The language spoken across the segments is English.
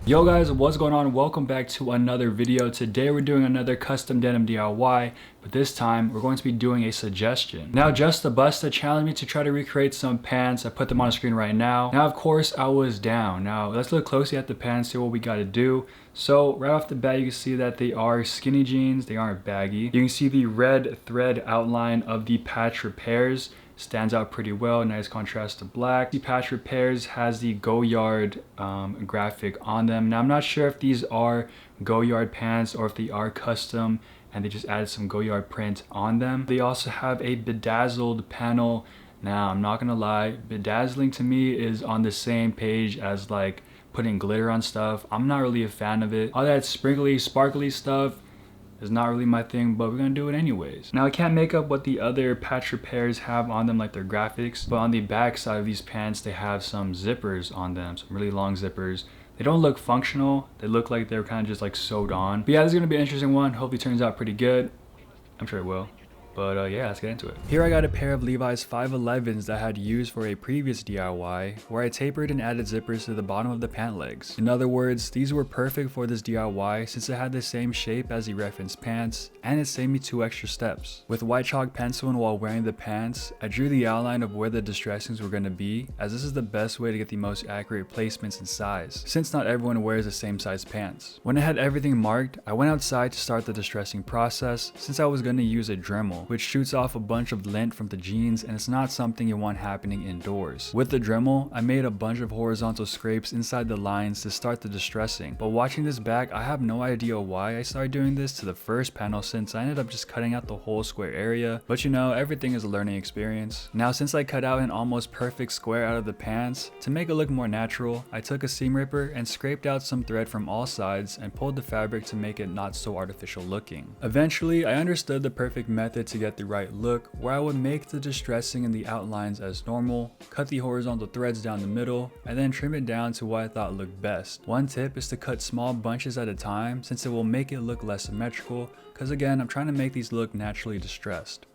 Yo guys, what's going on? Welcome back to another video. Today we're doing another custom denim DIY, but this time we're going to be doing a suggestion. Now Just the Busta challenged me to try to recreate some pants. I put them on the screen right now. Now of course I was down. Now let's look closely at the pants, see what we got to do. So right off the bat you can see that they are skinny jeans, they aren't baggy. You can see the red thread outline of the patch repairs. Stands out pretty well, nice contrast to black. The patch repairs has the GOYARD graphic on them. Now I'm not sure if these are GOYARD pants or if they are custom and they just added some GOYARD print on them. They also have a bedazzled panel. Now I'm not gonna lie, bedazzling to me is on the same page as like putting glitter on stuff. I'm not really a fan of it. All that sprinkly, sparkly stuff is not really my thing, but we're gonna do it anyways. Now I can't make up what the other patch repairs have on them, like their graphics, but on the back side of these pants they have some zippers on them, some really long zippers. They don't look functional, they look like they're kind of just like sewed on. But yeah, this is gonna be an interesting one. Hopefully it turns out pretty good. I'm sure it will. But yeah, let's get into it. Here I got a pair of Levi's 511s that I had used for a previous DIY, where I tapered and added zippers to the bottom of the pant legs. In other words, these were perfect for this DIY since it had the same shape as the reference pants, and it saved me 2 extra steps. With white chalk pencil and while wearing the pants, I drew the outline of where the distressings were going to be, as this is the best way to get the most accurate placements and size, since not everyone wears the same size pants. When I had everything marked, I went outside to start the distressing process, since I was going to use a Dremel, which shoots off a bunch of lint from the jeans and it's not something you want happening indoors. With the Dremel, I made a bunch of horizontal scrapes inside the lines to start the distressing, but watching this back, I have no idea why I started doing this to the first panel since I ended up just cutting out the whole square area, but you know, everything is a learning experience. Now since I cut out an almost perfect square out of the pants, to make it look more natural, I took a seam ripper and scraped out some thread from all sides and pulled the fabric to make it not so artificial looking. Eventually, I understood the perfect method to get the right look, where I would make the distressing and the outlines as normal, cut the horizontal threads down the middle, and then trim it down to what I thought looked best. One tip is to cut small bunches at a time since it will make it look less symmetrical, because again, I'm trying to make these look naturally distressed.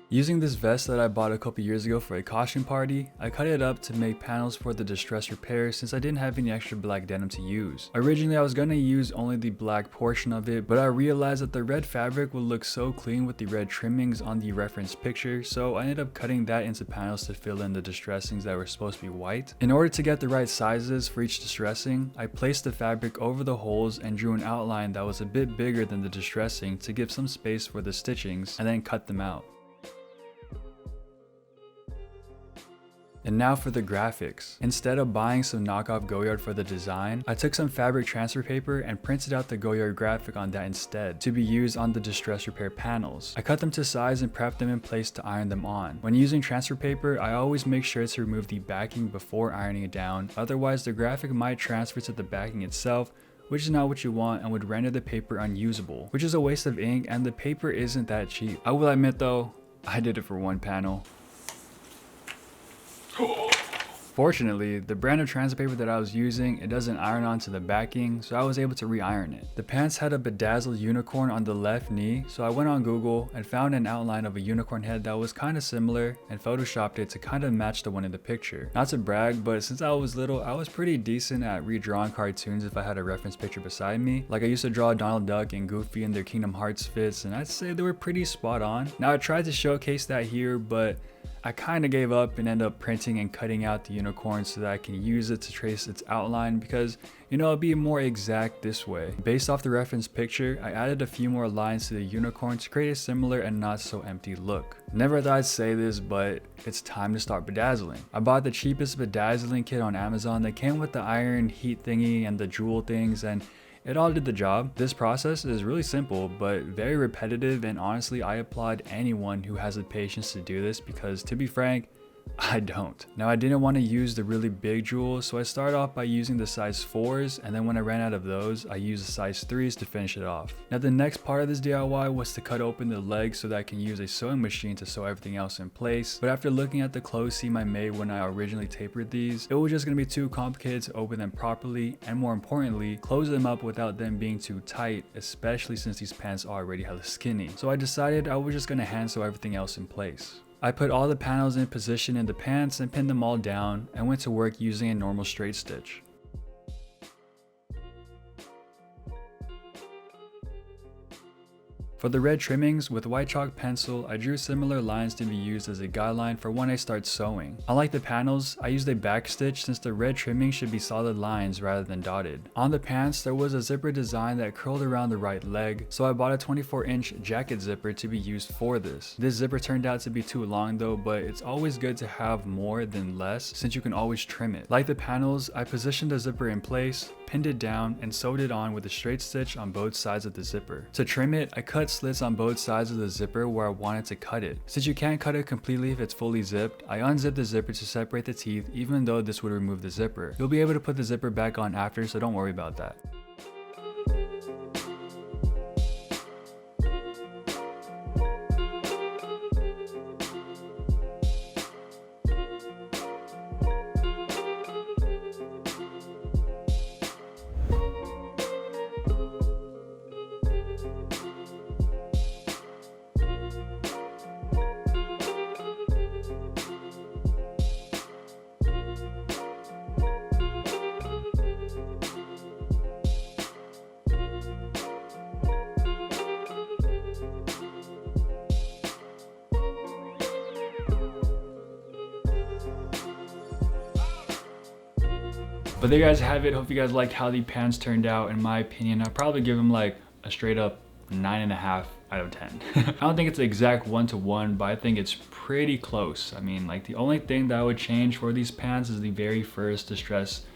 Using this vest that I bought a couple years ago for a costume party, I cut it up to make panels for the distress repair since I didn't have any extra black denim to use. Originally I was going to use only the black portion of it, but I realized that the red fabric would look so clean with the red trimmings on the reference picture, so I ended up cutting that into panels to fill in the distressings that were supposed to be white. In order to get the right sizes for each distressing, I placed the fabric over the holes and drew an outline that was a bit bigger than the distressing to give some space for the stitchings, and then cut them out. And now for the graphics. Instead of buying some knockoff GOYARD for the design, I took some fabric transfer paper and printed out the GOYARD graphic on that instead, to be used on the distress repair panels. I cut them to size and prepped them in place to iron them on. When using transfer paper, I always make sure to remove the backing before ironing it down, otherwise the graphic might transfer to the backing itself, which is not what you want and would render the paper unusable, which is a waste of ink, and the paper isn't that cheap. I will admit though, I did it for one panel. Fortunately, the brand of transfer paper that I was using, it doesn't iron onto the backing, so I was able to re-iron it. The pants had a bedazzled unicorn on the left knee, so I went on Google and found an outline of a unicorn head that was kind of similar and photoshopped it to kind of match the one in the picture. Not to brag, but since I was little, I was pretty decent at redrawing cartoons if I had a reference picture beside me. Like I used to draw Donald Duck and Goofy in their Kingdom Hearts fits, and I'd say they were pretty spot on. Now I tried to showcase that here, but I kind of gave up and ended up printing and cutting out the unicorn so that I can use it to trace its outline because, you know, it'd be more exact this way. Based off the reference picture, I added a few more lines to the unicorn to create a similar and not so empty look. Never thought I'd say this, but it's time to start bedazzling. I bought the cheapest bedazzling kit on Amazon that came with the iron heat thingy and the jewel things, and it all did the job. This process is really simple, but very repetitive, and honestly, I applaud anyone who has the patience to do this because, to be frank, I don't. Now I didn't want to use the really big jewels, so I started off by using the size 4s, and then when I ran out of those, I used the size 3s to finish it off. Now the next part of this DIY was to cut open the legs so that I can use a sewing machine to sew everything else in place, but after looking at the clothes seam I made when I originally tapered these, it was just going to be too complicated to open them properly, and more importantly, close them up without them being too tight, especially since these pants are already hella skinny. So I decided I was just going to hand sew everything else in place. I put all the panels in position in the pants and pinned them all down and went to work using a normal straight stitch. For the red trimmings, with white chalk pencil, I drew similar lines to be used as a guideline for when I start sewing. Unlike the panels, I used a back stitch since the red trimming should be solid lines rather than dotted. On the pants, there was a zipper design that curled around the right leg, so I bought a 24-inch jacket zipper to be used for this. This zipper turned out to be too long though, but it's always good to have more than less since you can always trim it. Like the panels, I positioned the zipper in place, pinned it down, and sewed it on with a straight stitch on both sides of the zipper. To trim it, I cut slits on both sides of the zipper where I wanted to cut it. Since you can't cut it completely if it's fully zipped, I unzipped the zipper to separate the teeth, even though this would remove the zipper. You'll be able to put the zipper back on after, so don't worry about that. But there you guys have it. Hope you guys liked how the pants turned out. In my opinion, I'd probably give them like a straight up 9.5 out of 10. I don't think it's the exact 1-to-1, but I think it's pretty close. I mean, like the only thing that I would change for these pants is the very first distressing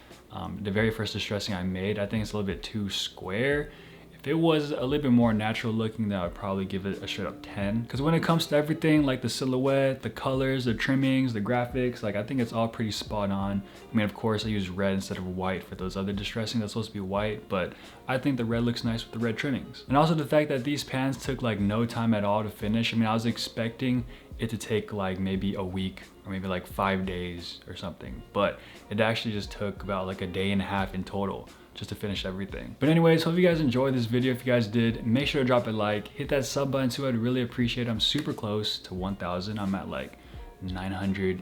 I made. I think it's a little bit too square. If it was a little bit more natural looking, then I would probably give it a straight up 10. Because when it comes to everything, like the silhouette, the colors, the trimmings, the graphics, like I think it's all pretty spot on. I mean, of course I used red instead of white for those other distressing that's supposed to be white, but I think the red looks nice with the red trimmings. And also the fact that these pants took like no time at all to finish. I mean, I was expecting it to take like maybe a week or maybe like 5 days or something, but it actually just took about like a day and a half in total just to finish everything. But anyways, hope you guys enjoyed this video. If you guys did, make sure to drop a like, hit that sub button too. I'd really appreciate it. I'm super close to 1,000. I'm at like 900,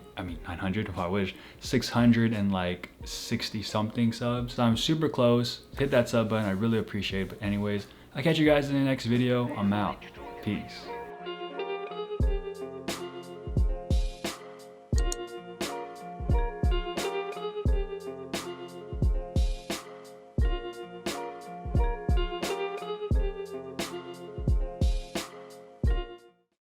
if I wish, 660 something subs. So I'm super close. Hit that sub button. I really appreciate it. But anyways, I'll catch you guys in the next video. I'm out. Peace.